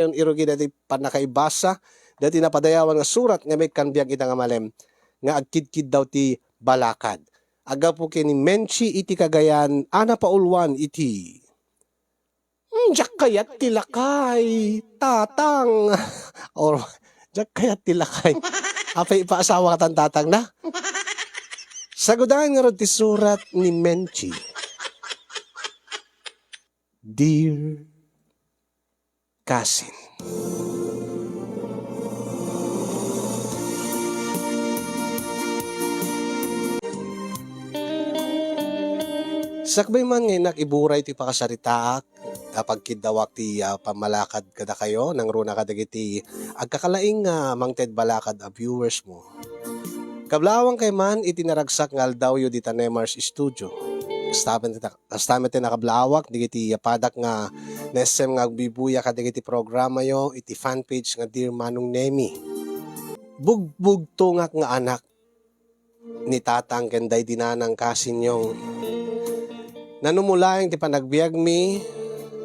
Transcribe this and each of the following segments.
Yung irugi dati panakaibasa, dati napadayawan nga surat nga may kanbiyag ita nga malem, nga agkidkid daw ti balakad. Aga po kini Menchi iti Cagayan, ana paulwan iti. Diyak kayat tilakay, tatang. Or, diyak kayat tilakay. Apay ipaasawa ka tan tatang na? Sagudahan nga ron ti surat ni Menchi. Dear Cousin. Sakbay man ngayon iburay ti pakasaritaak, kapag kidawak ti pamalakad kada kayo, nang runa kadagiti agkakalaing mangted balakad a viewers mo. Kablawang kay man itinaragsak ngal daw yu di Tanemars Studio. Kastamet nakablawak digiti padak nga nesem nga agbibuya kadagiti programa yo iti fanpage nga Dear Manong Nemi. Bugbog tungak nga anak ni tatang kenday dinanang kasin yung nanumulayang ti panagbiag mi,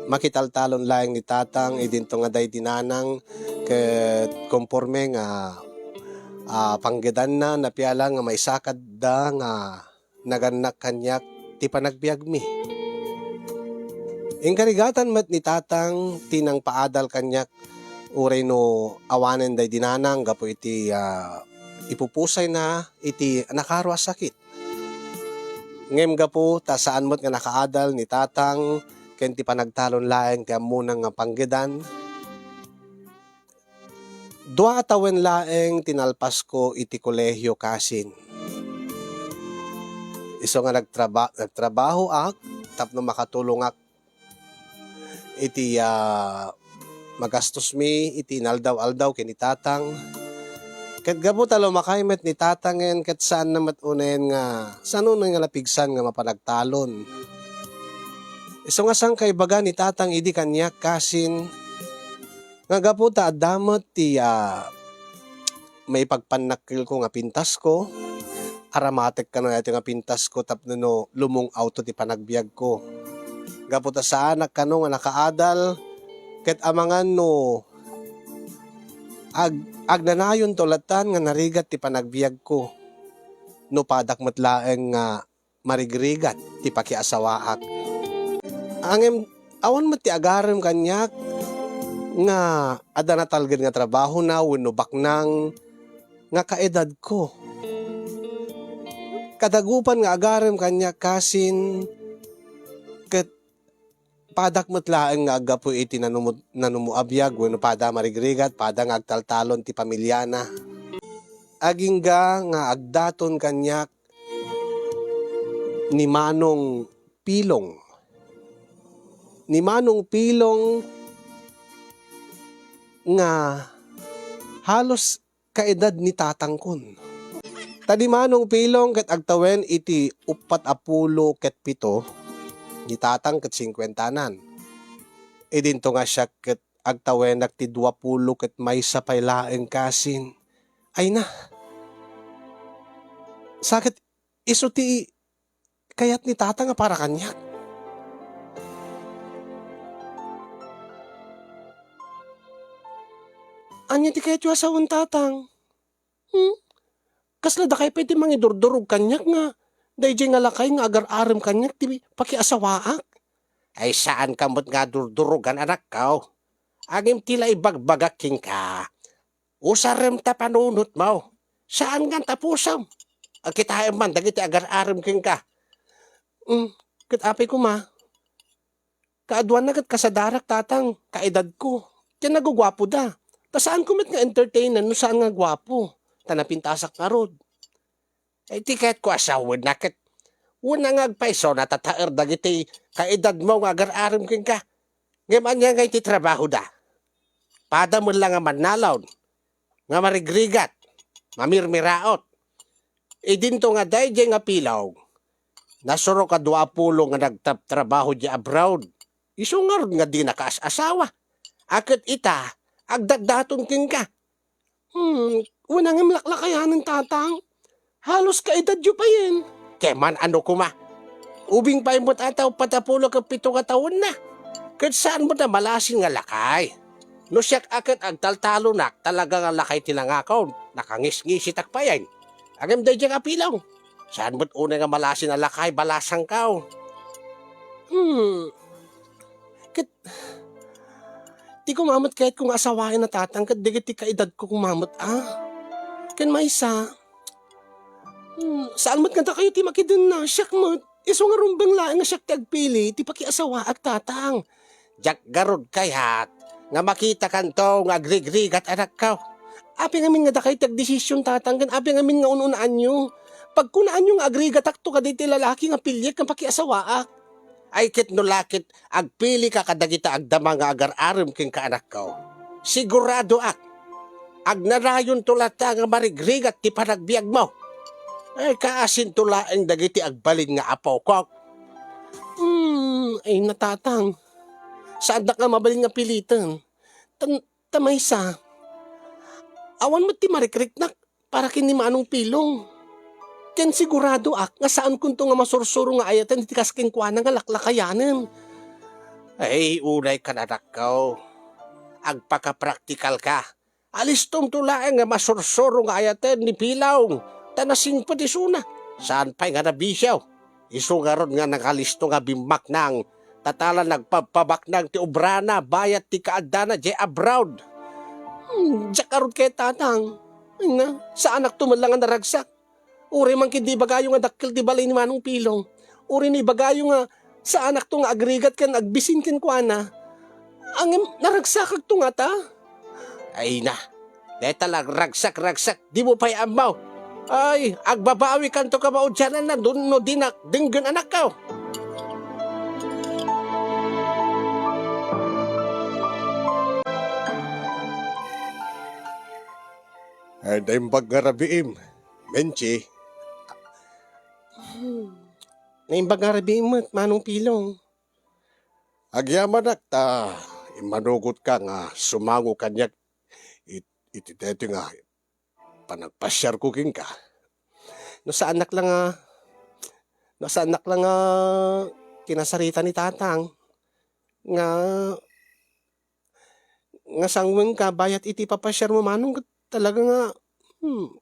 makitaltalon layang ni tatang, idinto nga day dinanang, ket konforme nga panggedan na, napiala nga may sakad da nga naganak kanyak ti panagbiag mi. Ingkarigatan mat ni tatang, tinang paadal kanyak, uray no awanen day dinanang, gapo iti ipupusay na, iti nakarwa sakit. Ngem gapo ta saan mo't nga nakaadal ni tatang ken ti panagtalon laeng ti ammunang nga panggedan. Dua atawen laeng tinalpas ko iti kolehyo kasin. Iso nga nagtrabaho ak tapno makatulong ak iti magastos mi iti inaldaw-aldaw ken ni tatang. Ket gabo talo makaymet ni tatangen ket saan namat unen nga saan nga napigsan nga mapanagtalon. Iso nga sang kay baga ni tatang idi kanyak kasin nga gapo ta adamot ti may pagpanakil ko nga pintas ko. Aramatek kano iti nga pintas ko tapno no lumong auto ti panagbiag ko. Gapo ta saan kano nga nakaadal ket amangan no agnanayon tolatan nga narigat ti panagbiag ko. No padak matlaeng nga marigrigat ti pakiasawaak. Angem awan mat ti agarem kanyak nga adda natalged nga trabaho na wenno baknang nga kaedad ko. Kadagupan nga agarem kanyak kasin ket padak matlaeng nga agapo iti nanumuabiyag wenno pada marigrigat pada nga agtaltalon ti pamilya na. Agingga nga agdaton kanyak ni Manong Pilong. Ni Manong Pilong nga halos kaedad ni tatang kun. Tadi Manong Pilong ket agtawen iti 40 ket 7 ni tatang ket 50-nan. Idinto nga siya ket agtawenak ti 20 ket maysa pay laeng kasin. Ay na. Sakit iso ti kayat ni tatang nga para kanyak. Anya ti kayat yu asawan tatang? Kasla da kay pwede mangidurdurog kanyak nga dayjay nga lakay nga agar-arem kanyak ti pakiasawaak. Ay saan kamot nga durdurugan anak kao? Agim tila ibagbagak king ka. Usarem ta panunot mo. Saan nga tapusam? Kita man dagiti agar-arem king ka. Ket apay ko ma. Kaadwan na ket kasadarak tatang kaedad ko. Kaya nagugwapo da. Ta saan ko met nga entertainan no saan nga gwapo. Tanapintasak nga rod. Ay tiket ko asawan na ket una nga agpaiso natataer dagiti kaedad mo nga agar-arem king ka. Ngayon nga nga iti trabaho da. Pada mo lang nga manalaw. Nga marigrigat. Mamirmiraot. Idinto nga dayjay nga pilaw. Nasuro ka 20 nga nagtrabaho di abroad. Iso nga ron nga di nakaas-asawa. Akit ita, agdadaton king ka. Una nga malaklakayanan tatang. Halos kaedad yu pa yan. Keman ano kuma. Ubing pa imot ataw patapulo ka 7 taon na. Kat saan mo na malasin nga lakay. No siyak akit ag taltalo nak talaga nga lakay tinangakaw. Nakangis-ngisi takpayan. Agam day diyang apilaw. Saan mo't una nga malasin na lakay balasang kaw? Kit, di kumamot kahit kung asawain na tatangkat, di ti kaedad ko kumamot Ken maysa, saan mo't nga kayo ti makidun na, siyak mo't, iso nga rumbang laing nga siyak ti agpili, ti pakiasawa at tatang. Jak garod kayat, nga makita kanto, nga agrigrigat anak ka. Api ngamin nga dakay tag-desisyon tatang, kan api ngamin nga ununaan nyo. Pag kunaan nyo nga agrigatak to kaditi lalaki nga pilyek nga pakiasawaak. Ay kit no lakit, agpili ka kadagita agdama nga agar-arim king kaanak ko. Sigurado agnarayon tulata nga marigrigat ti panagbiag mo. Ay kaasin tulaeng dagiti agbalin nga apaw ko. Ay natatang. Saan na ka mabalin nga pilitan? Tamaysa. Awan mo ti marikrik-nak para kini manong pilong. Ken sigurado nga saan kunto nga masursuro nga ayatan iti kasking kuana nga laklakayanan. Ay unay ka anak ko. Agpaka-praktikal ka. Alistom tulaeng nga masursuro nga ayatan ni pilaw. Tanasing patisuna. Saan pa'y nga nabisyaw? Isu nga ron nga nakalisto nga bimak nang tatala nagpapabak nang ti obrana bayat ti kaadana jay abroad. Diyak karot kay tatang. Ay na, sa anak tumalang nga naragsak. Uri man kindi bagayo nga dakil di balay ni manong pilong. Uri ni bagayo nga sa anak to nga agrigat kan agbisin ken kuana. Ang naragsak to nga ta. Ay na, deta lang ragsak. Di mo pa'y amaw. Ay, agbabawi kan to ka maudyanan na dun no dinak dinggan anak ka. Ay, dahil baggarabiim. Menchi. Naimbag nga rabiim mo't manong pilong. Agyaman ta, imanugot ka nga sumango kanyak. Iti nga, panagpasyar ko king ka. No sa anak lang kinasarita ni tatang. Nga sangweng ka, bayat iti papasyar mo manong talaga nga,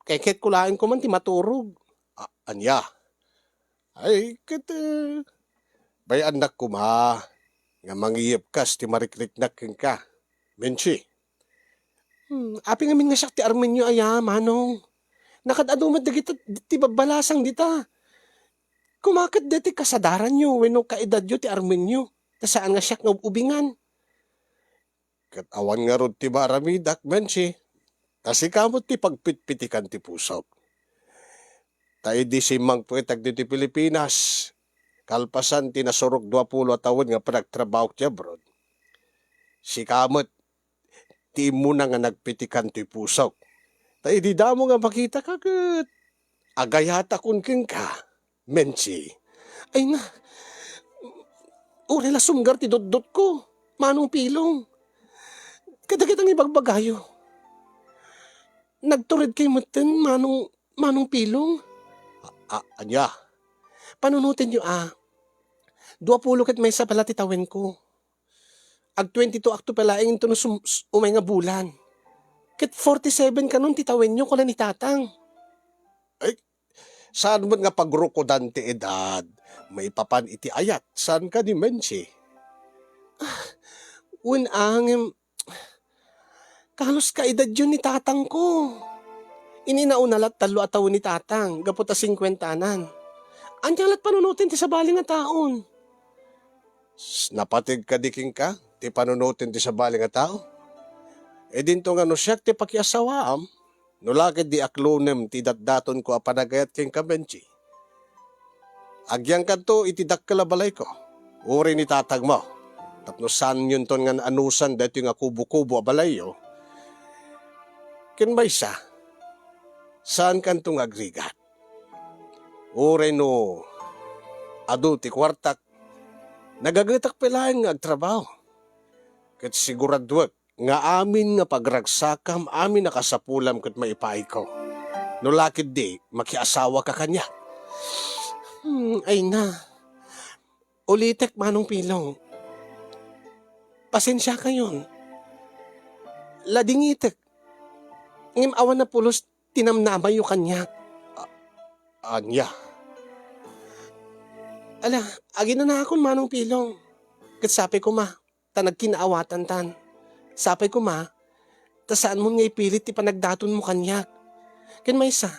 keket kulain ko man ti maturog. Anya? Ay, bay anak ko nga mangiyip kas ti marikrik-nak ka. Menchi. Api ngamin nga siya ti Armenyo manong. Nakadado madagita ti babalasang dita. Kumakat deti kasadaran nyo, weno kaedad nyo ti Armenyo. Ta saan nga siya nga ubingan. Kat awan nga rod ti maramidak, Menchi. Kasi kamot ti pagpitpitikan ti pusok. Tayo di simang tuitag dito Pilipinas. Kalpasan ti nasurok 20 taon nga panagtrabaho ti abroad. Si kamot, ti mo na nga nagpitikan ti pusok. Tayo di damo nga makita kagat. Agayata kun ka, Menchi. Ay na, urela sumgar ti dot ko, manong pilong. Kadagitang ibagbagayo. Nagturid kay maten, manong pilong. Anya? Panunutin nyo 20 kat may sa pala titawin ko. Ag 22 akto pala yung ito umay nga bulan. Kat 47 ka nun titawin nyo kula ni tatang. Ay, saan mo nga pagrukodan ti edad? May papan iti ayat. Saan ka ni Menchi? Kalos ka edad yun ni tatang ko. Ininaunalat 3 ataw ni tatang. Gaputa 50-anan. Anyalat panunutin ti sabaling nga taon. Napatig ka diking ka? Ti panunutin ti sabaling nga tao? E dinto nga no siyak ti pakiasawaam. No lagid di aklonem ti datdaton ko apanagayat king Menchi. Agyang kanto iti dakkalabalay ko. Uri ni tatag mo. Tapno saan yun ton nga anusan dito nga kubo-kubo abalay yo. Ken maysa, saan kantong agrigat? Uri no, adu ti kwartak, nagagatak pala nga agtrabaho. Kat siguradwag, nga amin nga pagragsakam, amin nakasapulam kat maipaay ko. No lakid di, makiasawa ka kanya. Ay na, ulitek manong pilong. Pasensya ka yun. ladingitek, ngim awan na pulos tinamnamay yu kanyak. Anya? Ala, agi na akon Manong Pilong. Kat sapay ko ma, tanag kinaawatan tan. Sapay ko ma, ta saan mo nga ipilit ti panagdaton mo kanyak. Ken maysa,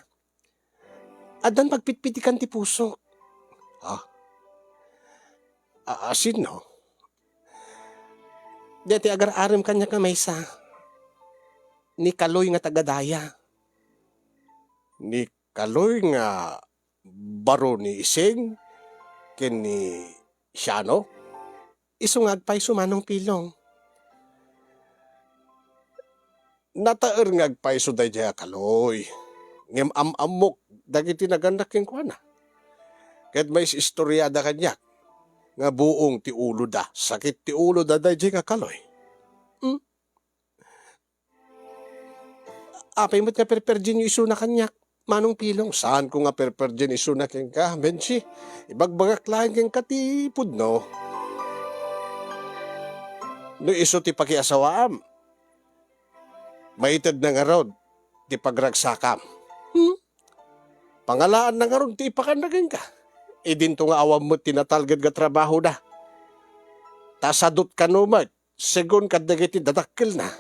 adan pagpitpitikan ti puso. Ha? Asin no? Deti agar-aram kanyak nga maysa, ni Kaloy nga tagadaya. Ni Kaloy nga baro ni Ising, ken ni Siano? Isungag pa'y sumanong Pilong. Nataer ngag pa'y suday diya Kaloy. Ngem amok dagiti nagandak ken kuana. Ket may istoryada kanyak nga buong ti ulo da. Sakit ti ulo da day nga Kaloy. Apay mo't nga perperjin yung iso na kanyak. Manong Pilong, saan ko nga perperjin iso na ken ka, Benchi? Ibagbagak lang ken ka ti pudno. No iso ti pakiasawaam. Maitid na nga rod, ti pagragsakam. Pangalaan na nga rod, ti ipakandagan ka. Idinto nga awam mo tinatalgad nga trabaho na. Tasadot ka numag, segun kadagiti dadakkel na.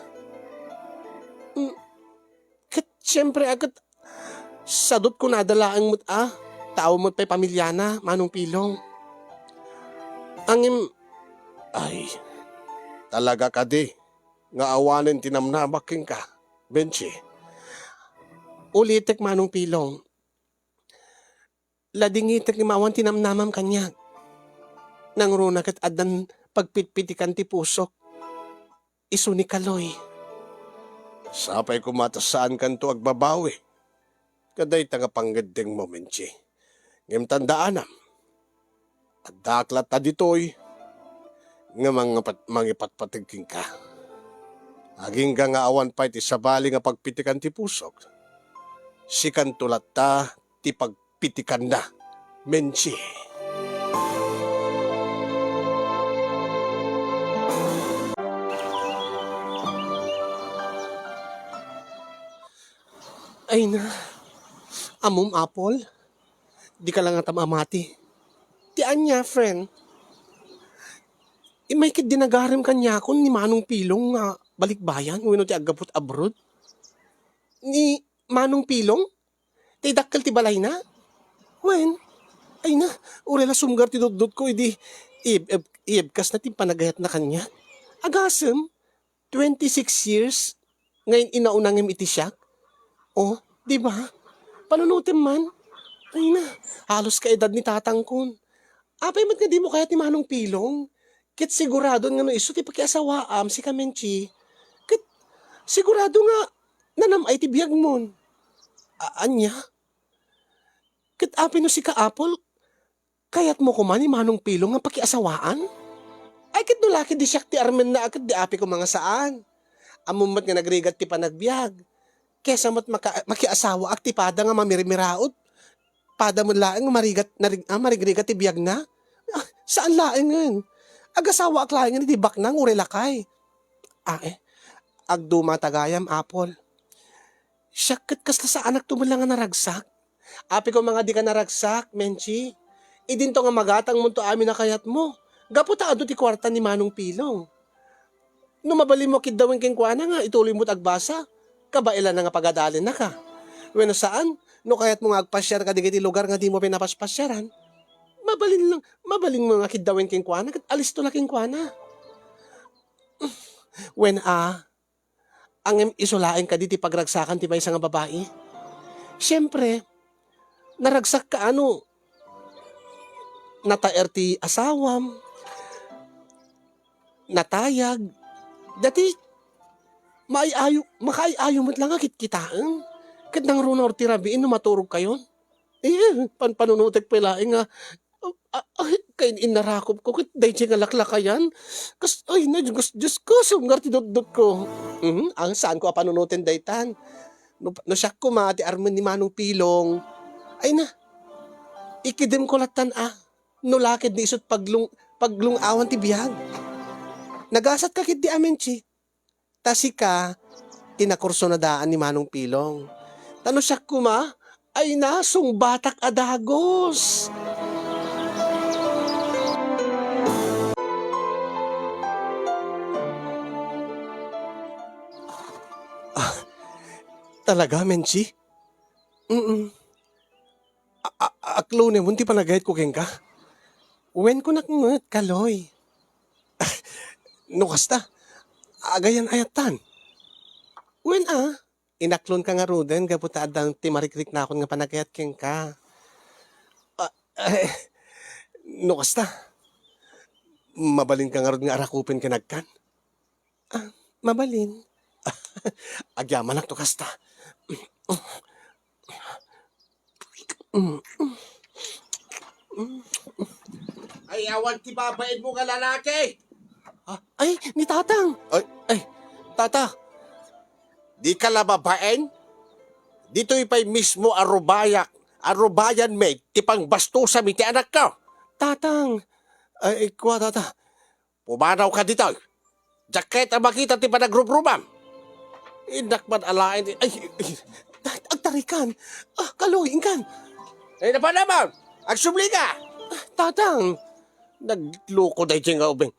Kat siyempre agad, sadot ko nadalaan mo't tao mo't pa'y pamilya na, Manong Pilong. Angim, ay, talaga ka di, nga awanin tinamnamaking ka, Benchi. Ulitek Manong Pilong, ladingitek ni mawan tinamnamam kanya. Nang runa kat adan pagpitpitikan ti pusok, iso ni Kaloy. Sapay kumatasaan kan to agbabawi. Kaday tagapanggedeng mo, Benchi. Ngem tandaanam, at daklat ta ditoy, nga mangipatpatigking ka. Aging nga awan pa iti sabali nga pagpitikan ti pusok. Sikan tulat ta ti pagpitikan na, Benchi. Ay na, amom Apol, di ka lang amati. Ti anya, friend. May kid dinagarim kanya kon ni Manong Pilong nga balikbayan, wino ti agapot abroad. Ni Manong Pilong? Ti dakkel ti balay na? Wen? Ay na, urela sumgar ti dudut ko, idi iibkas na ti panagayat na kanya. Agasem, 26 years, ngayon inaunangim iti siyak. Oh, di ba? Panunutin man. Ay na, halos ka edad ni tatang kon. Apay mat nga di mo kaya ti Manong Pilong. Kit sigurado nga no iso ti pakiasawaam si Kamenchi. Kit sigurado nga nanamay ti biyag mon. Anya? Kit apay no si Kaapol, kayat mo kuman ni Manong Pilong nga pakiasawaan? Ay kit no laki di siyak ti armen na agad di api ko mga saan. Amumat nga nagrigat ti panagbiag. Kesa mo't makiasawa ak ti pada nga mamirimiraot. Pada mo laeng marigrigat ti biyag na. Saan laeng nga? Agasawa ak laeng nga ti bak nang urelakay. Agduma tagayam Apol. Siyakit kasla sa anak tumulang nga naragsak. Api ko mga di ka naragsak, Menchi. Idinto nga magatang mo to amin na kayat mo. Gaputa ado ti kwarta ni Manong Pilong. Numabali mo kidawin keng kuana nga, ituloy mo't agbasa. Kabailan na nga pagadalin na ka. Weno saan? No kayat mo nga agpasyar ka digiti lugar nga di mo pinapaspasyaran. Mabalin mo nga kidawin king kuana, kat alis to na king kuana. When ang isulain ka diti pagragsakan ti maysa nga babae. Siyempre, naragsak ka nataer ti asawam, natayag, dati makaayayo mo't lang akit kitaan. Kat nang runa or tirabiin no maturog kayon. Panunutek palaing nga, kain inarakop ko, kat day nga laklakayan. Kas, ay na, Diyos ko, sumgar ti dot ko. Ang saan ko panunutin daytan. No siyak ko ti armen ni Manong Pilong. Ay na, ikidim ko latan no lakid ni isot paglungawan ti biyag. Nagasat ka kit di Amenchi. Tasika, tinakurso na daan ni Manong Pilong. Tano siya kuma, ay nasong batak adagos. Talaga, Menchi? Mm. Aklo ne, munti pa nagayat ko ka. Wen ko nakungut, kaloy. No kasta, agayan ayatan. Wen inaklon ka nga ruden, gaputa adang timarikrik na akong nga panagayat ka. Eh, no kasta, mabalin ka nga rod nga arakupin ka nagkan. Mabalin. Agyaman ak to kasta. Ay, awan ti babaid mo nga lalaki. Ay, ni Tatang. Ay, Tata. Di ka lababain? Dito'y pa'y mismo arubayak. Arubayan may tipang basto sa miti anak ka. Tatang. Ay, kwa tata. Pumanaw ka dito. Jacket ang makita ti panagrubruman. Inak man alain. Ay, agtarikan. Kaluhin kan. Ay, na pa naman. Agsubli ka. Tatang. Nagloko na nga ubing.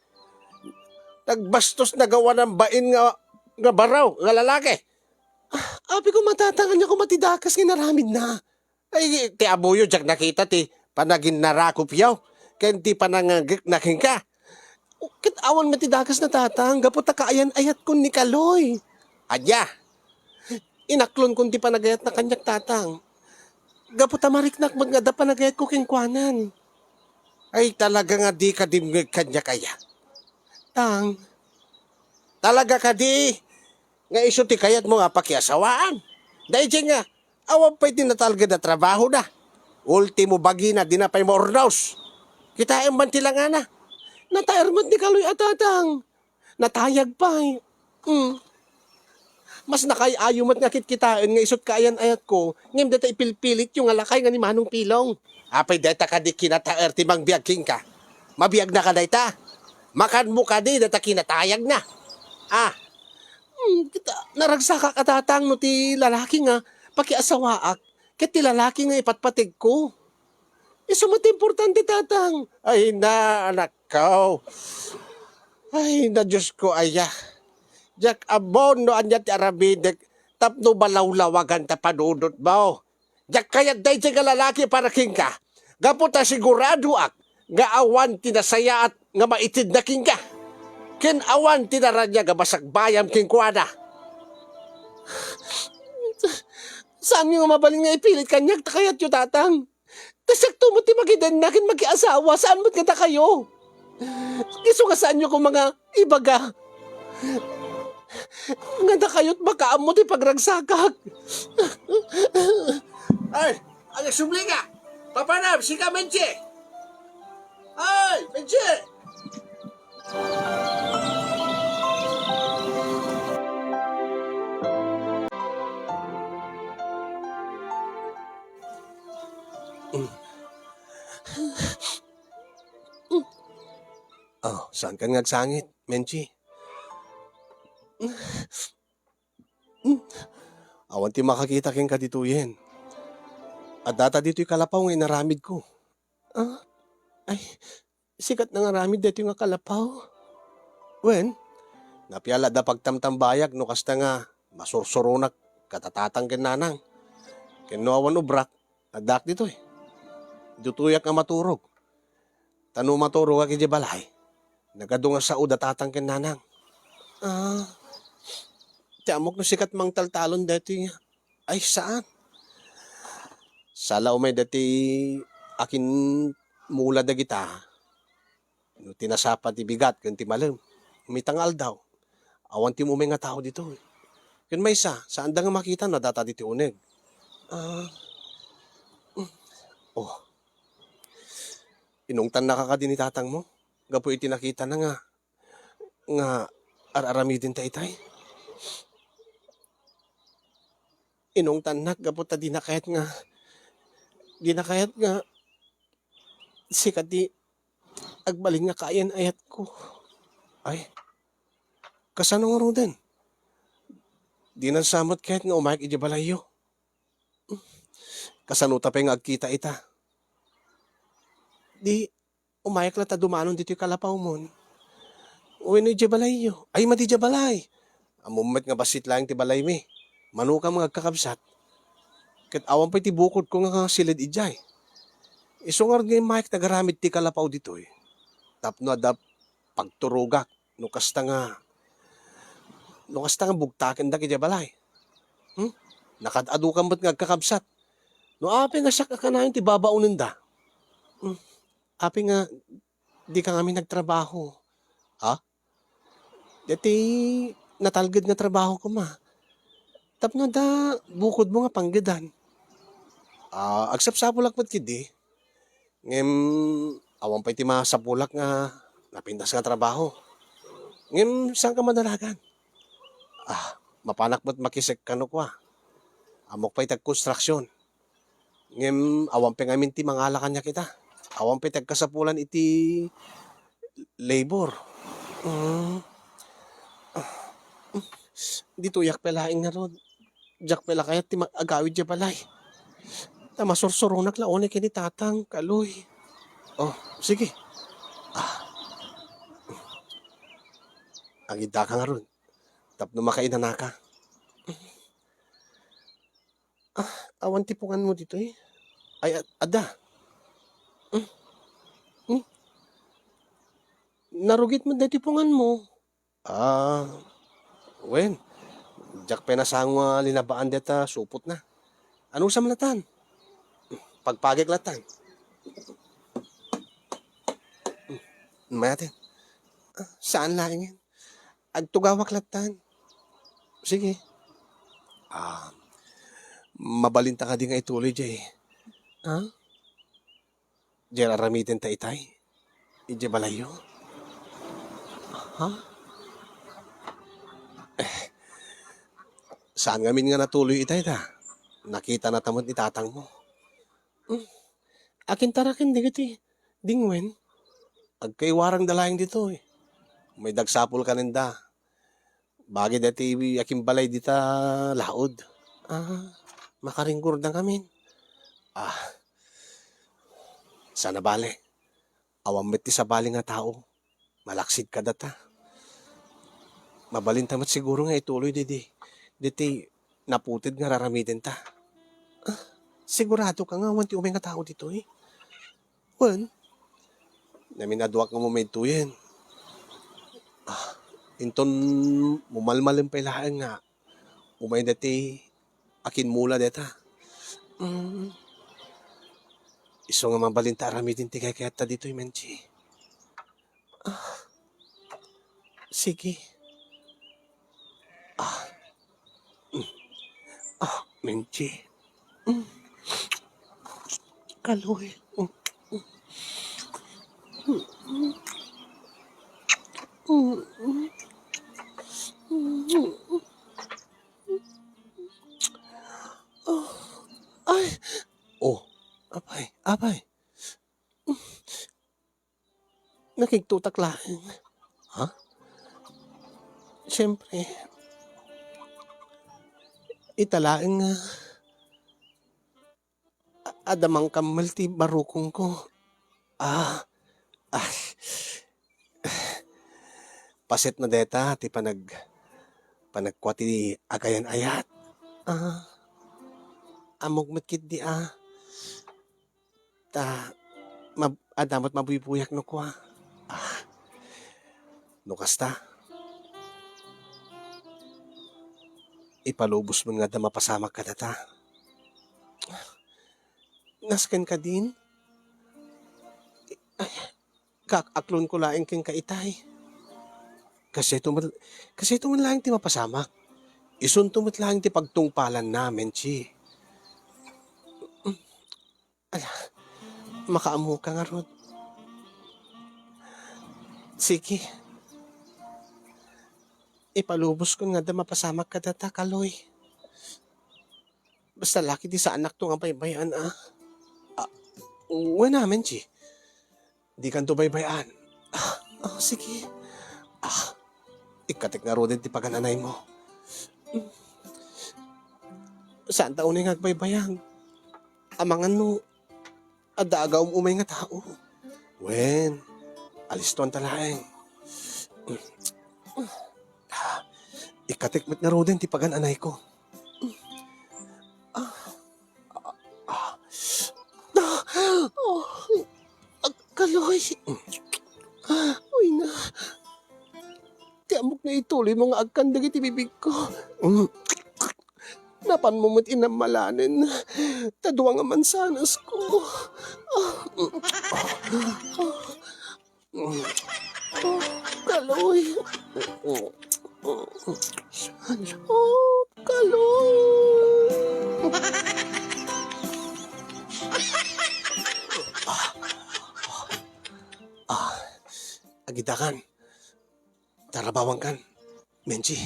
Nagbastos na gawa ng bain nga baraw, nga lalaki. Abi ko matatangan niya ko matidakas nga naramid na. Ay, ti abuyo, jak nakita ti panagin narakop yaw. Kaya ti panangagik naking ka. Kit awan matidakas na tatang, gaputa kaayan ayat kun ni Kaloy. Anya, inaklon kun ti panagayat na kanyak tatang. Gaputa mariknak magngada panagayat ko kingkwanan. Ay talaga nga di ka dimngig kanya kaya. Tang. Talaga ka di. Nga iso ti kayat mo nga pakiasawaan. Dahil nga, awan pa'y tinatalaga na trabaho na. Ultimo bagi na, di na pa'y maornaws. Kita ang bantilangan na. Natayarmat ni Kaloy at tatang. Natayag pa eh. Mas nakayayumat nga kitkitaan nga isot kaayan ayat ko. Ngayon data ipilpilit yung alakay nga ni Manong Pilong. Apay data ka di kinataer ti mang biag king ka. Mabiyag na ka data. Makan mo ka di data kinatayag na. Naragsaka ka tatang no ti lalaki nga pakiasawaak. Ket ti lalaki nga ipatpatig ko. Iso mo ti importante tatang. Ay na anak ko. Ay na Diyos ko aya. Jak abon no anya ti arabidek tapno balawlawagan ta panudot mo. Jak kayat day ti lalaki para king ka. Gaputa sigurado ak nga awan tinasaya at nga maitid na king ka. Ken awan tinaranya nga basagbayam king kuana. Saan yung mabaling nga ipilit kanyak ta kayat yu tatang? Kasakto mo ti magidan nakin mag-iasawa, saan mo't kita kayo? Iso ka saan nyo kung mga ibaga? Nga na kayo't makaam mo ti pagragsakak. Ay, ang subli ka! Papanam, si ka Menche! Ay, Menche! Saan ka ngagsangit, Menchi? Awan ti makakita king kadituyen. At data dito'y kalapaw nga inaramid ko. Ay, sikat na nga ramid dito nga kalapaw. Wen, napiala da pagtamtambayag no kasta nga masursurunak katatatang kinanang. Kinuawan ubrak, adak dito eh. Dutuyak nga maturog. Tano maturog ka kiji balay. Nagadunga sa uda tatang kinanang. Tiamok no sikat mang taltalon dati nga. Ay saan? Sala umay dati akin mula da kita. No tinasapa ti bigat kan ti malam. Umitangal daw. Awan ti umay nga tao dito. Kun may saan da nga makita na data diti uneg. Inungtan na ka din ni tatang mo. Gapo iti nakita na nga araramidin ta itay. Inungtan na gapo ta di na kahit nga sikat di agbaling nga kayan ayat ko. Ay, kasano nga ro din? Di na samot kahit nga umayag iti balayo. Kasanuta pa nga agkita ita. Di, umayag la ta dumanon dito yung kalapaw mo. Uwi no iti balayo. Ay, mati iti balay. Amumet nga basit lang ti balay mi. Manuka mga kakabsat. Kat awan pa iti bukod ko nga silid ijay. Isungar nga yung Mike nagaramid ti kalapaw dito eh. Tapno adap pagturugak. No kasta nga bugtakin da kiti balay. Nakadado ba't nga kakabsat. No api nga siya kakanayon ti babaunin da. Api nga di ka kami nagtrabaho. Ha? Dati natalgad nga trabaho ko ma. Tapno da bukod mo nga panggadan. Agsapsapulak ba't kidi? Ngem awan pa iti masapulak nga napindas nga trabaho. Ngem saan ka madalagan? Mapanak ba't makisek kano ko Amok pa itag konstruksyon. Ngem awan pa ngamin ti mangalakan niya kita. Awan pa itag kasapulan iti labor. Dito yak pelaing nga ron. Jak pela kaya ti agawid niya balay. Masursurunak laon kini tatang kaloy. Sige. Agida ka nga ron. Tapno makainan ka. Awan tipungan mo dito eh. Ay, ada. Narugit mo na tipungan mo. Wen. Jak penasang linabaan deta supot na. Ano sa malatan? Pagpagig latan. Mayatin. Saan lang yan? Agtugawak latan. Sige. Mabalinta ka di nga ituloy, Jay. Jay, aramitin ta itay. Ije balayo. Saan ngamin nga natuloy itay ta? Nakita na tamot ni tatang mo. Akin tarakin di gati. Dingwen. Agkaiwarang dalayang dito eh. May dagsapol ka ninda. Bagay dati aking balay dita laod. Makaringgur na kami. Sana bale. Awamit ti sa bali nga tao. Malaksid ka data. Mabalintamat siguro nga ituloy didi. Diti naputid nga raramitin ta. Sigurado ka nga wanti umay nga tao dito eh. Wan. Naminaduak nga mo may tuyen. Inton mumalmalin pa ilahan nga. Umay dati akin mula deta. Iso nga mabalinta aramitin ti kaya ta dito menchi. Sige. Menchi. Kaloy. Ay. Apay. Nakigtutak lang. Siyempre. Italaang adamang kamal ti barukong ko. Pasit na deta ti panagkwati agayan ayat. Amog matkit di adamot mabuibuyak no ko no kasta. Ipalubos mo nga da mapasamak ka data. Nasken ka din? Kakaklon ko laing king kaitay. Kasi tuman lang ti mapasamak. Isuntumot lang ti pagtungpalan namin, chi. Makaamu ka nga, Rod. Sige. Ipalubos ko nga da mapasamak ka data, Kaloy. Basta laki di sa anak to nga baybayan, uwa namin, chi. Di kan to baybayan. Sige. Ikatik nga, Rod, ti pagananay mo. Saan taon nga agbaybayang? Amangan no, adaaga umay nga tao. Wen, aliston talaeng. Ikatikmat nga roden ti pagan anay ko. Kaloy. Uy na. Tiamok na ituloy mga agkandag iti bibig ko. Napan mo mo't inamalanin. Taduwa nga mansanas ko. Kaloy. Kaloy. Agidakan. Tarabawan kan. Menchi.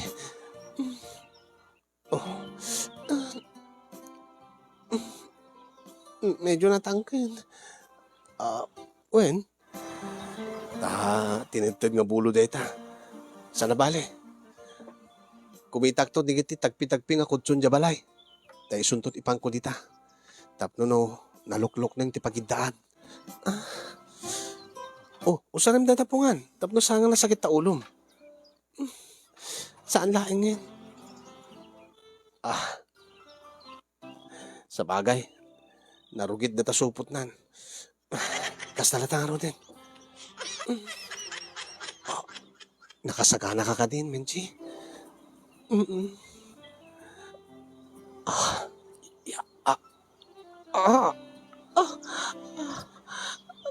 Medyo natangkin. Wen? Tinitid nga bulo deta. Sana bale. Kumitak to digiti tagpi-tagpi nga kutsun jabalay. Dahil suntot ipangko dita. Tapno no, naluklok nang tipagidaan. Usaram datapungan. Tapno sangang nasakit ta ulom. Saan laing ngayon? Sa bagay, narugid na tasupot nan. Kastalata nga ro din. Nakasagana ka din, Menchi.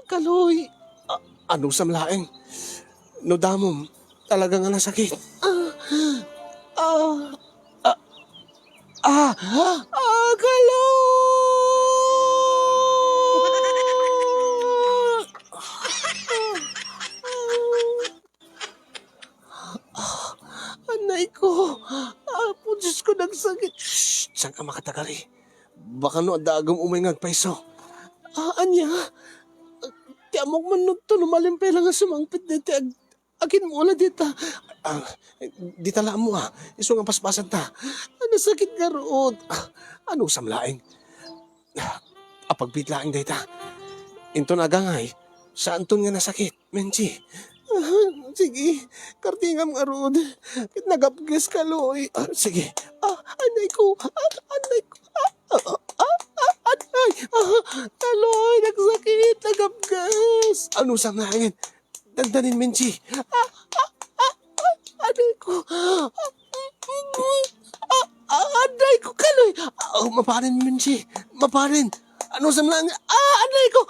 Kaloy. Ano sa malaeng? No damom, talaga nga nasakit. Anay ko. Diyos ko nagsakit. Shhh! Saan ka makatagali? Baka no adagam umay ngagpaiso. Anya? Tiamok man no to lumalimpay lang nga sumangpit dito. Akin mo ulit dito. Di tala mo Iso nga paspasan ta. Ano sakit nga rood? Ano samlaing? Apagpitlaing dito. Into nagangay. Saan to nga nasakit? Menchi. Sige. Kartingam nga rood. Nagapges kaloy. Sige. Anay ko. Anay ko. Kaloy. Nagsakit. Nagapges. Ano samlaing? Dandanin, Menchi. Aday ko. Aday ko, Kaloy. Maparin, Menchi. Maparin. Ano sa mga... aday ko.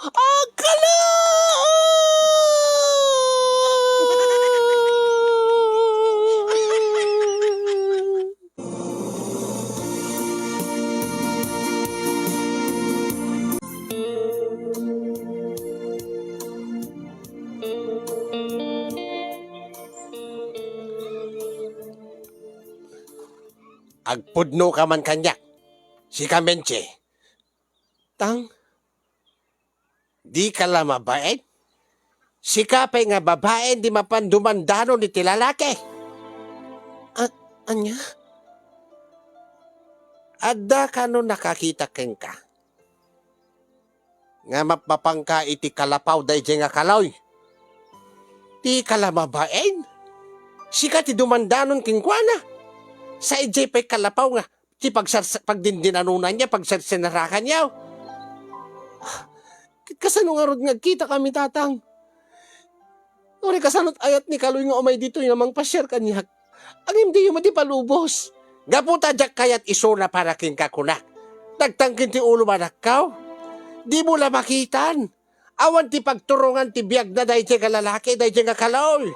Agpudno ka man kanyak. Si Kamenche. Tang, di ka lang mabait? Si kapay nga babae di mapandumandano ni tilalaki. Anya? Adda ka no nakakita ken ka. Nga mapapangka iti kalapaw day nga kaloy. Di ka lang mabait? Si ka ti dumandanon kingkwana. Sa ijay pa'y kalapaw nga, ti pagdindinanunan niya, pagsinarakan niya. Kasano nga rod nga, kita kami tatang. Uri kasanot ayat ni Kaloy nga umay dito yung namang pasyar kanyak. Ang hindi yung mati palubos. Gaputa jak kayat iso na para king kakunak. Nagtangkin ti ulo manakaw. Di mo la makitan. Awan ti pagturungan ti biyag na dahi ti kalalaki, dahi ti nga Kaloy.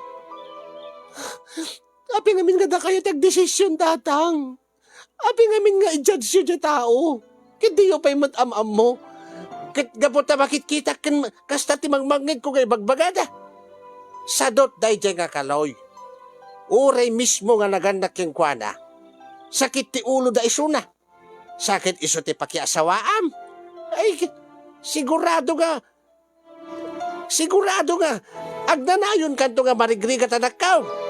Api ngamin nga da kayo tag-desisyon, tatang. Api ngamin nga i-judge yun dya tao. Hindi yung pa'y matamam mo. Gabot na makikita kasta ti mangmangid ko kay bagbagada. Sadot dahi dyan nga Kaloy. Uray mismo nga naganak yung kwana. Sakit ti ulo da isuna. Sakit iso ti pakiasawaam. Ay, sigurado nga. Agnanayon kanto nga marigrigat anakaw.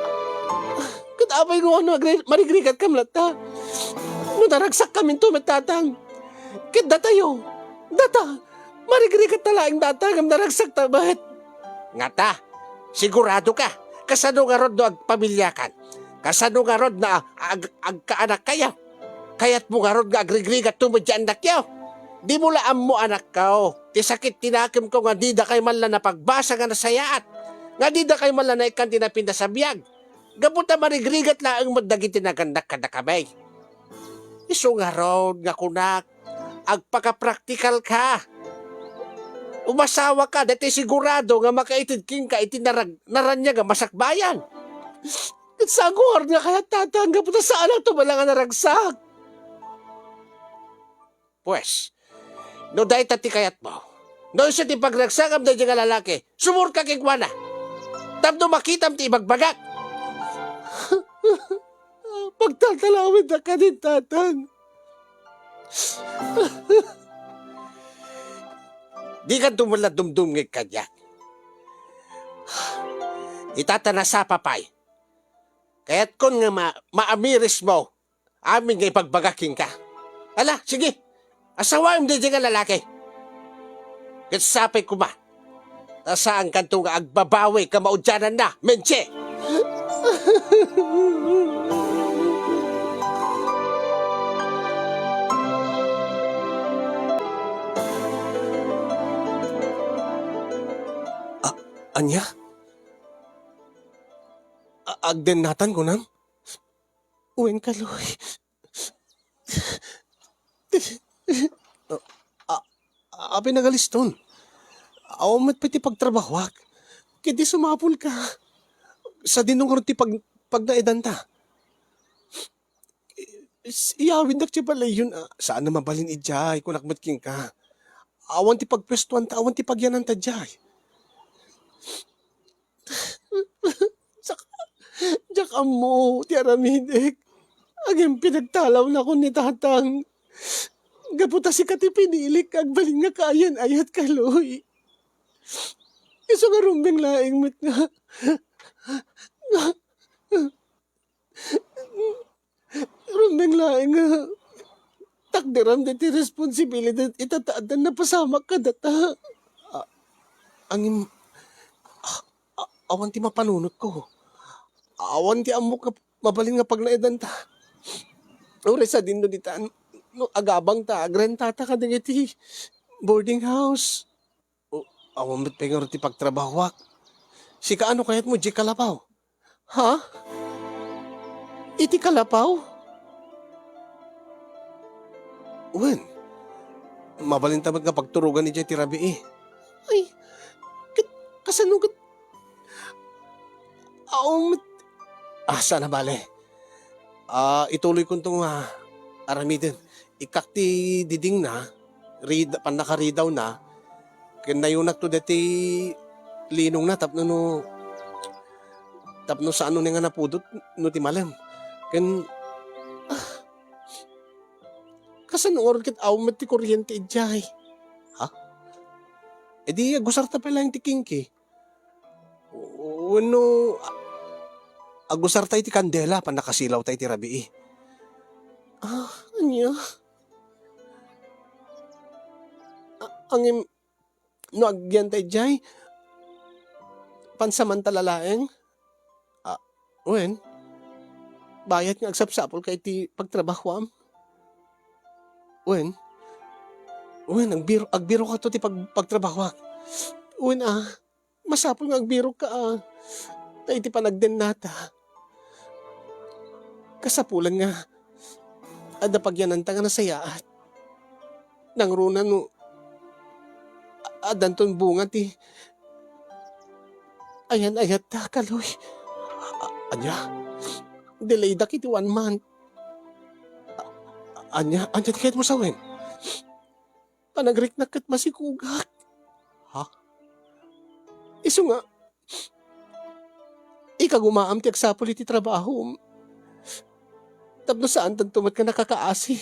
Katapay ko ano, marigrigat kam lata. No naragsak kami tumatatang. Kit datayo. Data. Marigrigat talaing data ngam naragsak tabat. Nga ta, sigurado ka. Kasano nga rod no agpamilyakan. Kasano nga rod na agkaanak kayo. Kaya't mo nga rod nga agrigrigat tumadyan na kayo. Di mo laam mo anak kao. Ti sakit tinakim ko nga di da kay man na pagbasa nga nasayaat. Nga di da kay man na ikan tinapinda sa biyag. Gabuta marigrigat laang madagit tinagandak ka na kamay. Iso nga rod nga kunak. Agpaka-practical ka. Umasawa ka, dati sigurado nga makaitid king ka naranya nga masakbayan. At sagor nga kaya tatanggap na saan ang tumalang nga naragsak. Pues, no dahi tati kayat mo. No isa ti pagragsakam na nga lalaki, sumur ka kikwana. Tapno makitam ti ibagbagak. Pagtatalawin na ka din, tatang. Di ka dumula dumdum ng kanya. Itatana sa papay. Kaya't kung nga maamiris mo, amin nga ipagbagaking ka. Ala, sige. Asawaim din nga lalaki. Kaya't sapay ko ba? Saan kanto nga agbabawi ka maudyanan na, menche? Anya? Agden natan ko nam? Uwin kaloy. Abi nagaliston. Awamat pati pagtrabahwak. Kiti sumapul ka. Sa dinong karon ti pagdaidan ta. Iyawin dak ti balay yun. Saan na mabalin ijay kung nakmatking ka. Awan ti pagpwestuan ta, awan ti pagyanan ta jay. Saka mo, ti aramidek. Aging pinagtalaw na ko ni tatang. Gaputa si kati pinilik, agbalin nga kayan ayat kaloy. Iso nga rumbeng laing mit nga. Rumbeng laing nga. Takdiram din ti responsibilidad itataadan na pasamak ka data. Angin... Awan ti mapanunot ko. Awan ti amok mabalin nga pagnaedan ta. Ure sa din no dita, no, agabang ta, agrenta ta ka iti boarding house. Awan mo't pengor ti pagtrabahwak. Si kaano kayat mo, di kalapaw? Ha? Iti kalapaw? Wen, mabalin tamat nga pagturugan ni Jay Tirabi eh. Ay, kasanugat. Sana bale. Ituloy ko itong aramidin. Ikakti diding na, panakaridaw na, kinayunak to dati linong na, tapno sa ano nga napudot, no ti malam. Kasan oras kit awmat ti kuryente ijay. Ha? E di agusar ta pala yung ti kingki. Ano, agusar tayo ti kandela, panakasilaw tayo ti rabi eh. Anya? Angim, no agyan tayo jay, pansamantalalaeng, wen, bayat nga agsapsapol kay ti pagtrabahwam. Wen, agbiro ka to ti pagtrabahwak. Wen masapol nga agbiro ka na iti panagden nata. Kasapulan nga, ada pagyanan ta nga nasayaat. Nang runa no, adan ton bunga ti, ayan ta kaloy. Anya, delay da kiti 1 month. Anya ti kahit mo sawin. Panagrik na kat masikugak. Ha? Iso nga, ikagumaam ti agsapol iti trabaho. Tapno saan tantumat ka nakakaasi.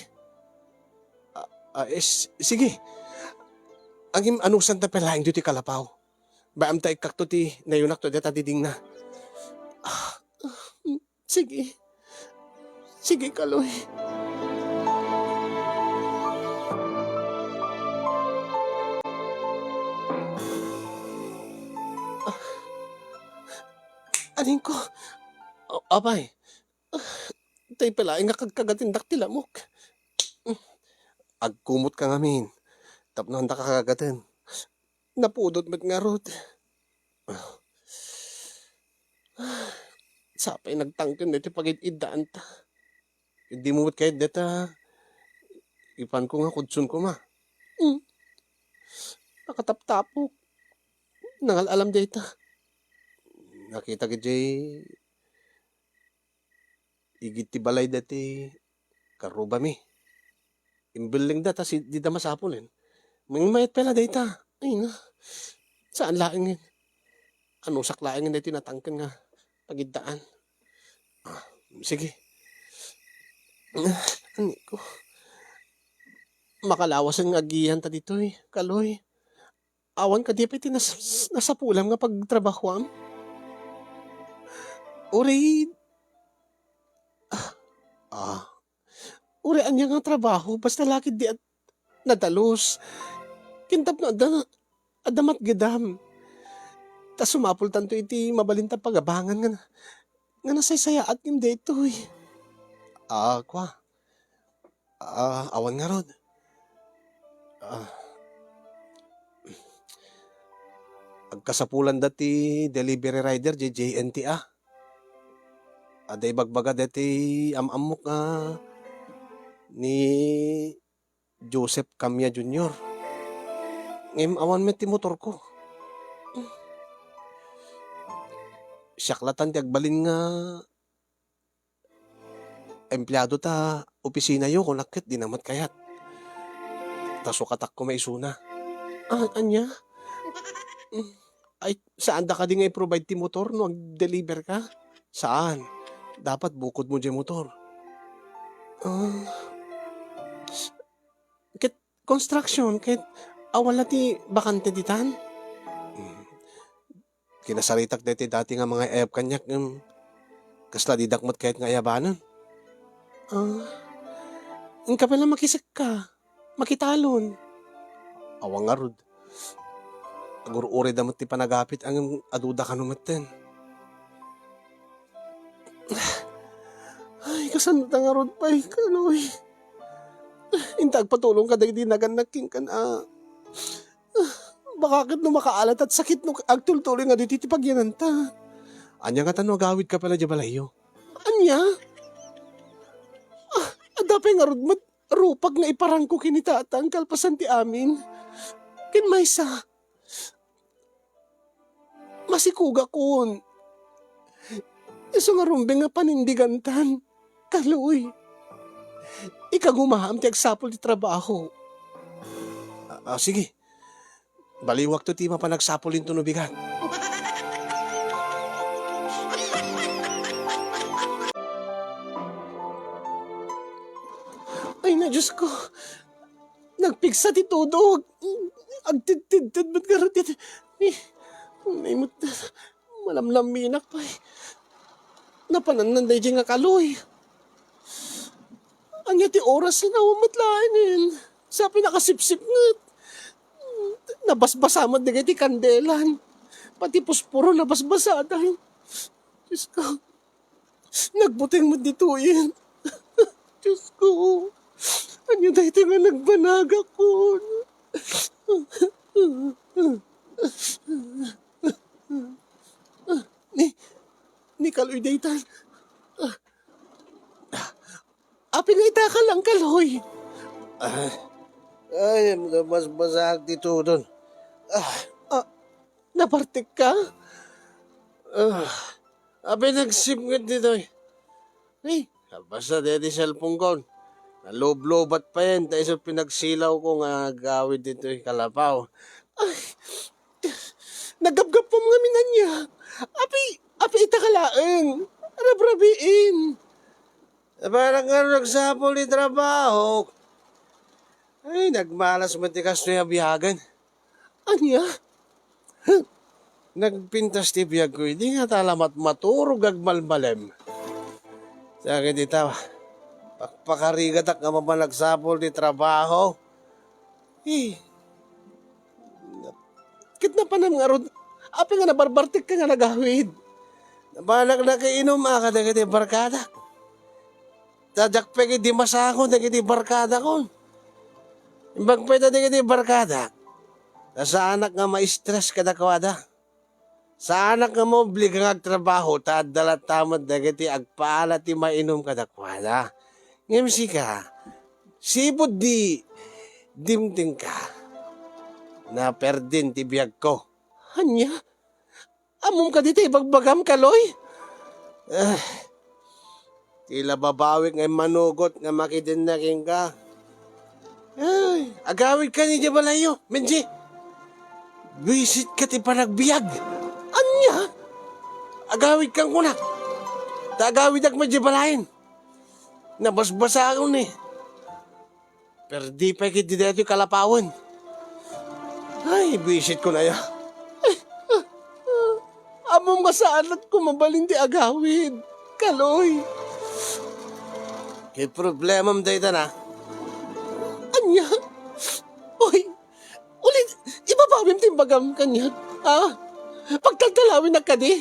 Sige. Angim anusan ta pelaing ti kalapaw. Baam ta ikakto ti nayunak to deta diding na. Sige. Sige kaloy. Aning ko, apay, tay pala nga kagkagatindak tilamok. Agkumot ka ngamin, tapno handa ka kagagatin. Napudot met nga rod. Sapay nagtangkin dito pagit-idaan ta. Hindi mo kahit deta, ipan ko nga kudsun ko ma. Nakataptapok. Nangalalam data. Nakita ka jay, igit ti balay dati, karuba mi. Imbiling data si di da masapulin. May mayat pala data. Ay na. Saan laing yun? Ano saklaing yun dito natangkin nga pagidaan. Sige. Ani ko. Makalawas ang agihan ta dito eh. Kaloy. Awan ka di pa iti nasa pulam nga pagtrabahoan. Uri. Uri anya nga trabaho. Basta lakid di at nadalos. Kintap na adamat gedam. Ta sumapul tanto iti mabalinta pagabangan nga nasaysaya at yung dito eh. Kwa. Awan nga rod. Agkasapulan dati delivery rider JJNT Aday bagbaga dati amamok ni Joseph Camia Jr. Ngayon awan met ti motor ko. Siyaklatan ti agbalin nga empleyado ta opisina yo kung nakit di namat kayat. Taso katak ko may isuna. Anya? Ay, saan da ka di nga i-provide ti motor no ag-deliver ka? Saan? Dapat bukod mo dyan motor. Kit construction, kit awala ti bakante ditan. Kinasaritak dati nga mga ayab kanyak kasla didakmat kahit nga ayabanan. Ang ka pala makisik ka. Makitalon. Awang nga rod. Agururi damat ti panagapit ang aduda ka numaten. Ay, kasan nga rod pa eh, kaloy. Intag patulong ka dahil di naganaking ka na. Bakit no makaalat at sakit no agtultuloy nga dito pagyanan ta. Anya nga tanong agawid ka pala jabalayo. Anya? Adapay nga rod rupag nga iparang ko kinitata ang kalpasan ti amin. Kin maysa. Masikuga kun. Iso nga rumbeng nga panindigantan. Kaloy. Ikagumaham ti agsapol ti trabaho. Sige. Baliwag to ti mapanagsapulin to no bigat. Ay na Diyos ko. Nagpigsa ti tudog. Agtid-tid ba't garot iti. Naimot malamlaminak pa eh. Napanananday di nga kaloy. Anya ti oras na nawamatlain. Sa pinakasipsip nga. Nabasbasamad na ti kandelan. Pati puspuro nabasbasada. Diyos ko. Nagbuting mo dito yun. Diyos ko. Anya dahil nga nagbanaga ko. Ni kaloy daytan. Api nga ita ka lang kaloy. Ay, mas basag dito doon. Napartik ka? Abi nagsipngit dito eh. Ay, Basta dito cellphone ko. Nalob-lobat pa yan. Dahil sa pinagsilaw ko nga gawid dito eh, kalapaw. nagabgap pa mga minan niya. Api ita ka laeng. Rabrabiin. Parang nga nagsapol ni trabaho. Ay, nagmalas matikas na yung biyagan. Anya? Nagpintas ti biyag ko. Hindi nga talamat maturog agmalmalem. Sa akin dito, pakarigat ak nga mapanagsapol ni trabaho. Kit na pa nga rod. Api nga nabarbartik ka nga nagawid. Nabalag na kainom ka dagiti barkada. Tajakpeg di masako dagiti barkada kon. Imbag pwede dagiti barkada. Sa anak nga ma-stress kada kwada. Sa anak nga mo oblig nga agtrabaho ta dalat tamad dagiti agpaala ti mainom kada kwada. Ngem ka, sibod di dimting ka. Na perdin ti biyag ko. Anya? Amom ka dito ibagbagam, Kaloy? Tila babawik nga manugot nga makidin na king ka. Ay, agawid ka ni Jabalayo, Menji. Visit ka ti panagbiag. Anya? Agawid kang kunak. Tagawid ak majibalain. Nabasbasa ako ni. Perdi pa kiti dito kalapawan. Ay, visit ko na ya. Amom masaalat ko mabalin ti agawid, Kaloy. Kay problema mo dito na. Anya? Oy, ulit, ibabawim timbagam kanya. Ha? Pagtaltalawin na ka di.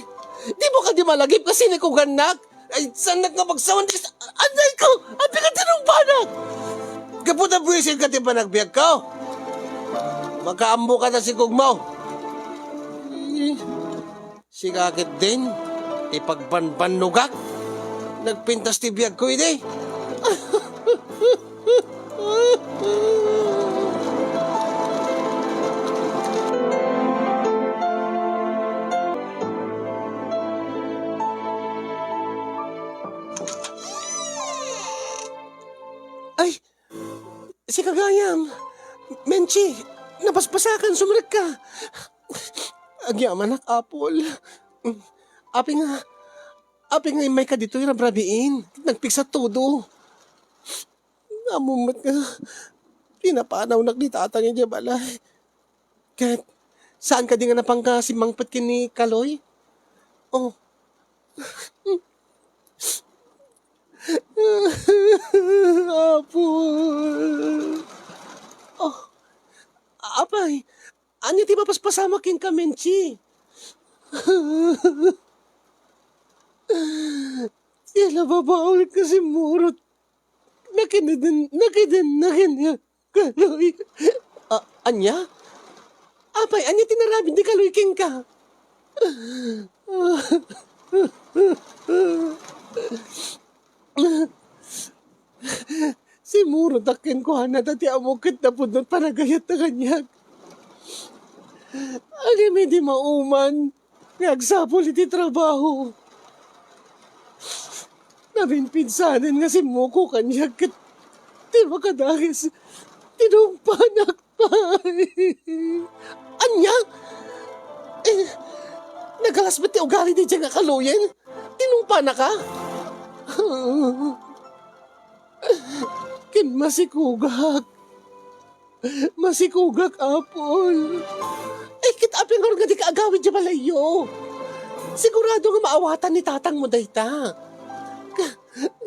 Di mo ka di malagip kasi ni ko ganak. Ay, saan nga magsawan di sa... Anay ko! Ang pinagtanong banak! Kaputa buwisin ka ti panagbiag ko. Magkaambo ka na si Kugmaw. Si kakit din, ipagbanbanugak. Nagpintas ti biyag ko ini. Ay, si Kagayam. Menchi, napaspasakan, sumunod ka. Agyaman ak, Apol. Api nga may ka dito yung rabiin. Nagpiksa todo. Namumat nga. Pinapanaw nak ni tatang yung balay. Kahit saan ka di nga napangka si Mangpat kini Kaloy? Oh. Apol. Oh. Apay, anya ti mapaspasama king kamenchi? Sila babawal kasi murot. Nakidin niya. Kaloy. Anya? Apay, anya tinarabin di Kaloy king ka? Si murot akin ko hanat at amukit na po doon panagayat na kanyag. Agi may di mauman. Nagsapol iti trabaho. Nabinpinsanin nga si Moko kanyag kat di makadagis. Tinumpanak pa. Anya? Nagalas ba't ti ugali di dyan nga Kaloyen? Tinumpanak ka? Kin masikugak. Masikugak, Apol. Ay, kitapin nga nga di kaagawid dyan balayo. Sigurado nga maawatan ni tatang mo dayta.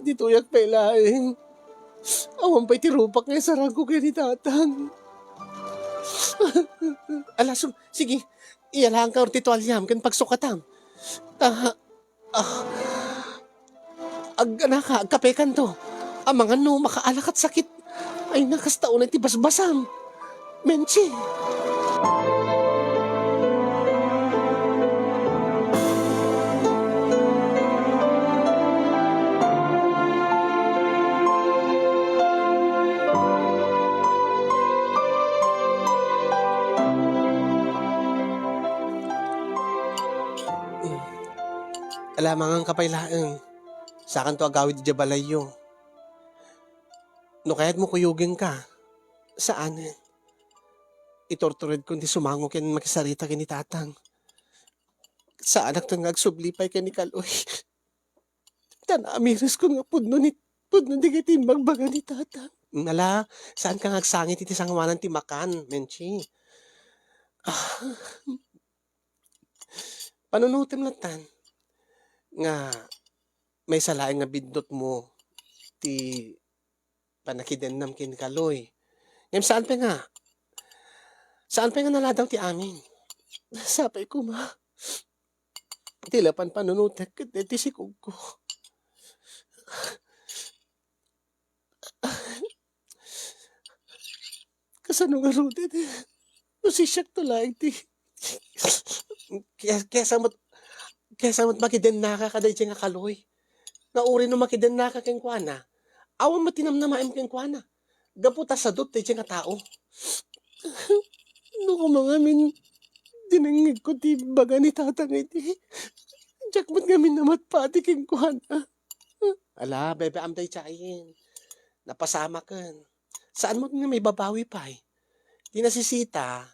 Dito yak pailaing. Awan pa'y tirupak nga sarang ko kaya ni tatang. Alasong, sige, iyalang ka or titualyam kan pagsukatam. Agka, agkapekan to. Ang mga no, makaalakat sakit. Ay nakastaon na tibasbasam. Menchi. Alamang ang kapailaang. Sakan to agawid di balayo. No kaya't mo kuyugin ka. Saan? Itortured ko di sumango ken makisarita ken ni tatang. Sa anak to nga agsublipay ken ni Kaloy. Tanamiris ko nga pudno di kiti magbaga ni tatang. Nala, saan ka ngagsangit iti sangwanan ti makan, Menchi? Panunutim latan. Nga may salaing nga bindot mo ti panakidennam kin Kaloy. Ngem saan pa nga? Saan pa nga naladaw ti amin? Sapay ko ma. Tila panunutek ket iti sikog ko. Kasano nga rudet no si siyak to laing ti. Kaya samot makiden naka kaday nga kaloy. Nga uri no makiden naka ken kuana. Awan matinam na maem ken kuana. Gaputa sa dot ti nga tao. No ko mga min dinangig ko ti baga ni tatang iti. Jakmat nga minamat pati ken kuana. Ala, bebe amday tsayin. Napasama ken. Saan mo nga may babawi pa eh. Di nasisita.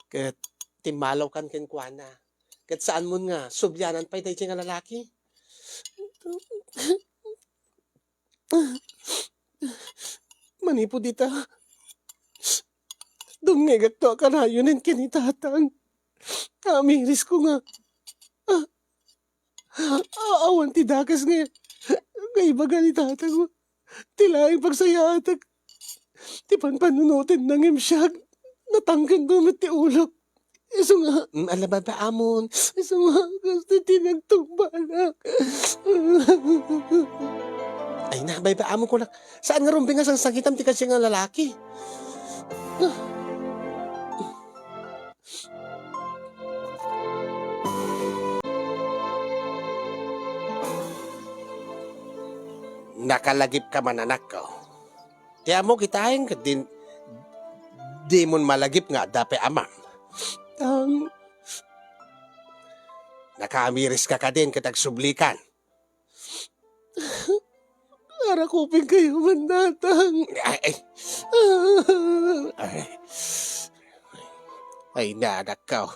Ket timalaw kan ken kuana. Ket saan mo nga subyanan pa iti nga lalaki. Manipo dita. Dumngegak to akanayonin kinitatang. Amiris ko nga. Awan ti dakas nga. Kaibaga ni tatang. Tilaing pagsayatag. Ti panpanunutin ng imsyag. Natangkan dumit ti ulap. Iso nga, alaba ba amon? Iso nga, gusto tinagtugbalak. Ay na, bay ba amon ko lang. Saan nga rumbingas ang sakitam ti kasi nga lalaki? Nakalagip ka man anak ko. Tiya mo kitahin ka din. Di mon malagip nga dape amang. Nakaamiris ka din kitag sublikan. Arakupin kayo man datang. Ay na anak ko.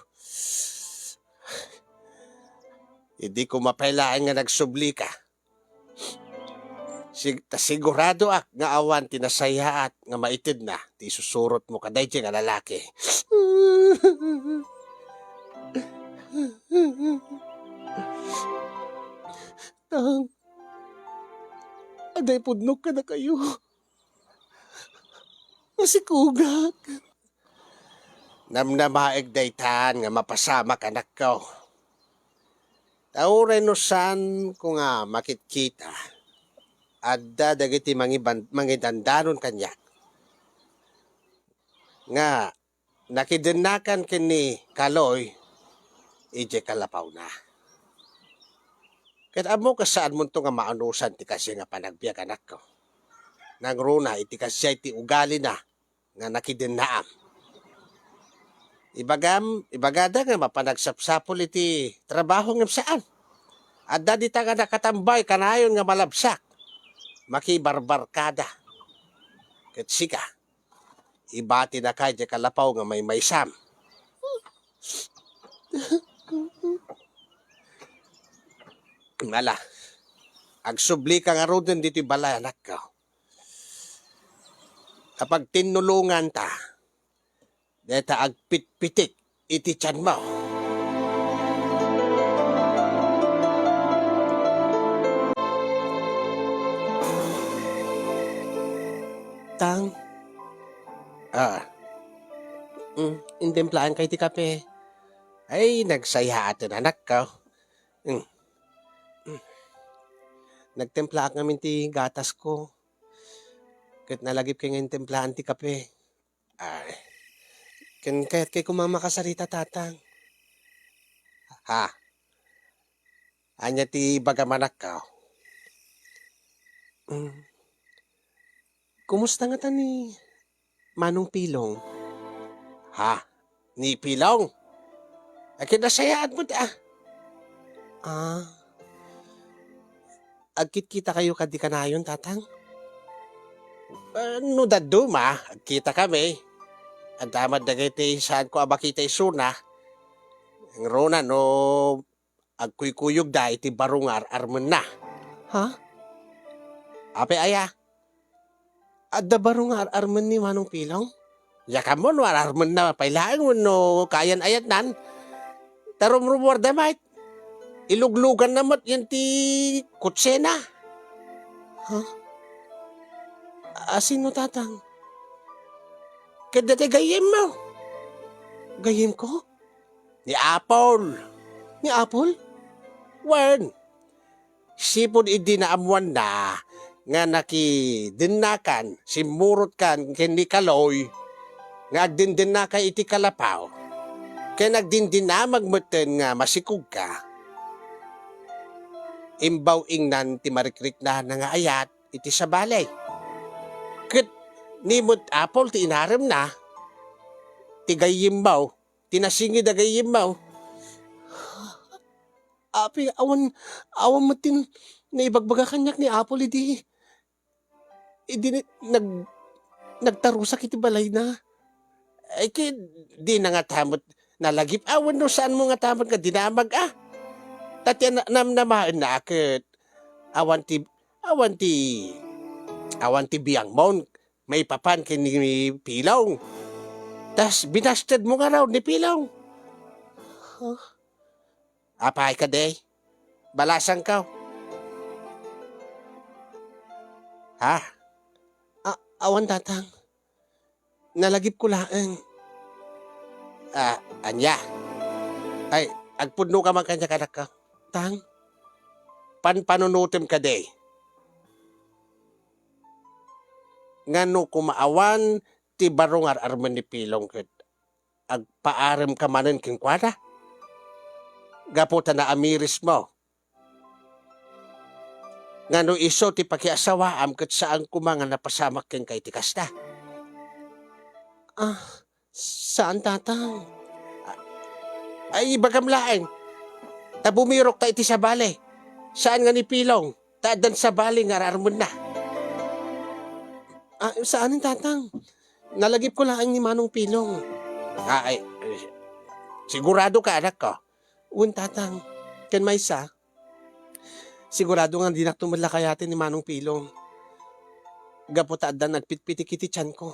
Hindi ko mapailaan nga nagsubli ka. Sigurado ak nga awan tinasaya at nga maitid na ti susurot mo kaday nga lalaki. Tang, aday pudnok ka na kayo. Masikugak. Namnamaig daytan nga mapasamak anak ko. Tauray no san ko nga makitkita. Adda dagiti mangidandanon kanya. Nga nakidenakan kini kaloy ije kalapaw na. Ket amo kasaan mo to nga maanusan ti kasi nga panagbiag anak ko. Nang runa iti kasi ti ugali na nga nakidenaam. Ibagada nga mapanagsapsapol iti trabaho ng saan. Adda di ta nga nakatambay kanayon nga malabsak. Makibarbarkada. Ket sika, ibati na kay kalapaw nga may maysam. Mala, agsubli ka nga rodin dito balay anak ko. Kapag tinulungan ta, deta agpitpitik iti tiyan mo. Tang. Intemplahan kay ti kape. Ay, nagsaya atin anak ko. Nagtempla namin ti gatas ko. Kahit nalagip kayo ngayon templahan ti kape. Ay, kahit kay kumamakasarita tatang. Ha? Anya ti bagamanak ka. Kumusta nga ta ni Manong Pilong? Ha? Ni Pilong? Kinasayaan mo ta. Agkit kita kayo kadi kanayon, tatang? No daduma, agkita kami. Ang tamad na giti saan ko abakita isuna. Ang rona no, agkuykuyog da iti barungar armen na. Ha? Ape aya? Adda barungar armen ni Manong Pilong? Yaka mo no armen na pailaan mo no kayan ayat nan. Tarum-rumor damait. Iluglugan namat yan ti kutsena. Ha? Asin no tatang? Kadate gayem mo. Gayem ko? Ni Apple. Ni Apple? Wan, sipon idinaamuan na nga nakidinakan, simurot kan kini kaloy, nga agdindinaka iti kalapaw. Kaya nagdindina magmuten nga masikog ka. Imbaw ingnan ti marikrik na nga ayat iti sa balay. Kat nimot apol ti inaram na, ti gayimbaw, tinasingid a gayimbaw. Api, awan matin na ibagbaga kanyak ni apol, idi nagtarusak iti balay na. Ay kaya di na nga tamot nalagip. Awan no saan mo nga tamot nga dinamag Tati namnamaan na akit. Awan ti biyang mon. May papan kini Pilong. Tas binasted mo nga raw ni Pilong. Apay ka day. Balasang ka. Ha? Awan tatang. Nalagip ko laang. Anya. Ay, agpudno ka man kanya kanak ka. Tang. Panunutim ka day. Ngano kumaawan ti barungar arman ni Pilong ket. Agpaaram ka manen king kwada. Gaputa na amiris mo. Ngano iso ti pakiasawaam ket saan kumanga napasamak ken kay ti kasta. Saan tatang? Ay bagam laeng. Tabumirok ta iti sa bale. Saan nga ni Pilong? Taadan sa bale nga ararmon na. Saan tatang? Nalagip ko lang ni Manong Pilong. Sigurado ka anak ko? Tatang. Ken maysa. Sigurado nga di na tumalakayatin ni Manong Pilong. Gaputa adan nagpitpitik iti tiyan ko.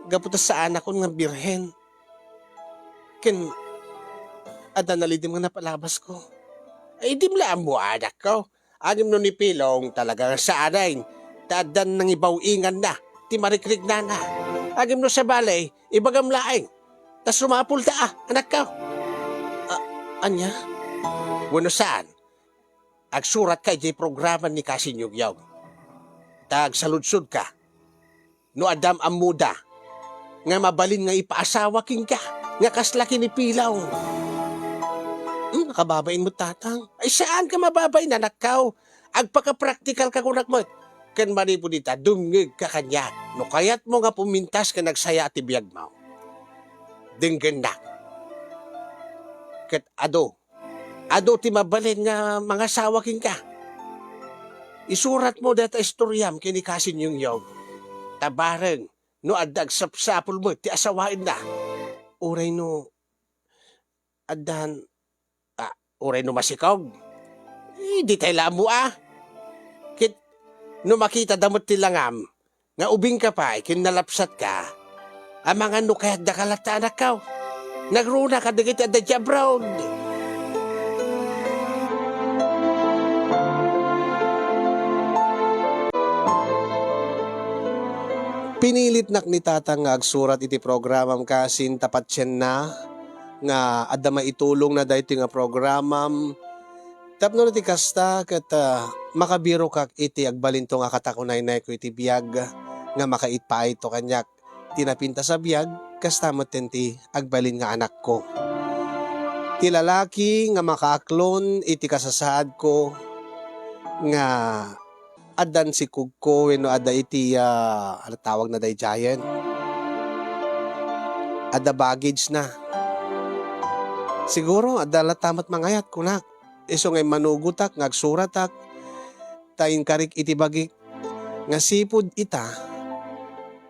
Gaputa sa anak ko nga birhen. Ken adan nalidim nga napalabas ko. Ay di mlaan mo anak ko. Anim no ni Pilong talagang sa anayin. Taadan nang ibawingan na. Ti marikrig na na. Agim no sa balay, ibagam laeng. Tas sumapul ta anak ko. Anya? Wano saan? Agsurat ka di programa ni Kasinyog yaw. Tag saludsud ka. No adam amuda. Nga mabalin nga ipaasawa king ka. Nga kaslaki ni Pilaw. Nakababain mo tatang. Ay saan ka mababain anak ka? Agpaka-practical ka kunak mo. Kan manipo dita, dumngig ka kanya. No kayat mo nga pumintas ka nagsaya at ibiyag mo. Dinggan na. Kat ado ti mabalin nga mga sawaking ka. Isurat mo data istoryam kinikasin yung yog. Tabareng, no adag sapsapul mo, ti asawain na. Uray no, adan, uray no masikog. Di tayo lamo Kit, no makita damot tilangam, nga ubing ka pa, kinalapsat ka, ang mga no kayak dakalata anak ka. Nagruna ka digit at the brown. Pinilit nak ni tatang nga agsurat iti programam kasin tapat siyan na nga adda maitulong na dahito nga programam. Tapno ti kasta kat makabiro kak iti agbalinto nga katakunay na ko iti biyag nga makaitpa ito kanyak tinapinta sa biyag kastamot ti agbalin nga anak ko. Ti lalaki nga makaaklon iti kasasaad ko nga adan si kugko wenno ada iti tawag na day giant. Ada baggage na. Siguro ada latamat mangayat kunak. Iso ngay manugutak ngagsuratak tayin karik iti bagi nga sipud ita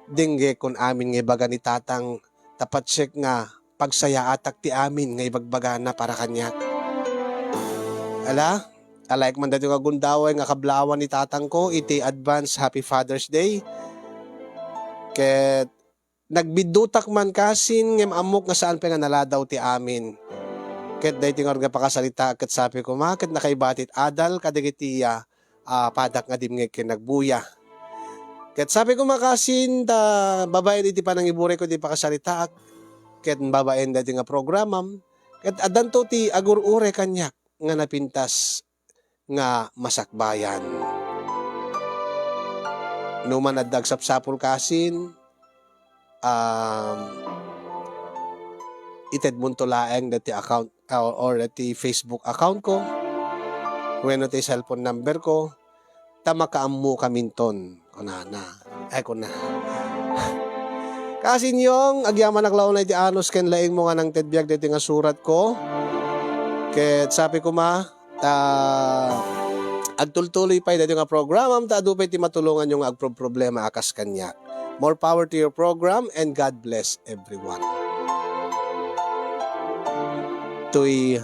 dingge kon amin nga baga ni tatang tapat siyek nga pagsaya atak ti amin nga ibagbaga na para kanyak. Alaik man dati nga gundaway nga kablawan ni tatang ko iti advance Happy Father's Day. Ket nagbidutak man kasin ngem amok nga saan pa nga naladaw ti amin. Ket dahi tingar nga pakasalita ket sabi ko ket nakaibatit adal kadagiti padak nga dimngeg ken nagbuya. Ket sabi ko makasin ta babae iti panangibure ko di pakasalita ket babaen dati nga programam ket adanto ti agur-ure kanyak. nga napintas nga masakbayan. Numan addag sapsapul kasin, ited mo laeng dati account or dati Facebook account ko, wenno ti cellphone number ko, tamakaamu kaminton, kunana. Ay kuna. Kasi niyong agyaman naklaw na iti anos ken laing mo nga nang tedbiag dati nga surat ko. Ket sabi ko agtultuloy pa dati nga program ta adupay ti matulungan yung agproblema akas kanya. More power to your program and God bless everyone. Tuy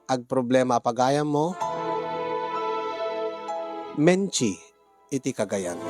agproblema pagayam mo, menchi iti kagayan.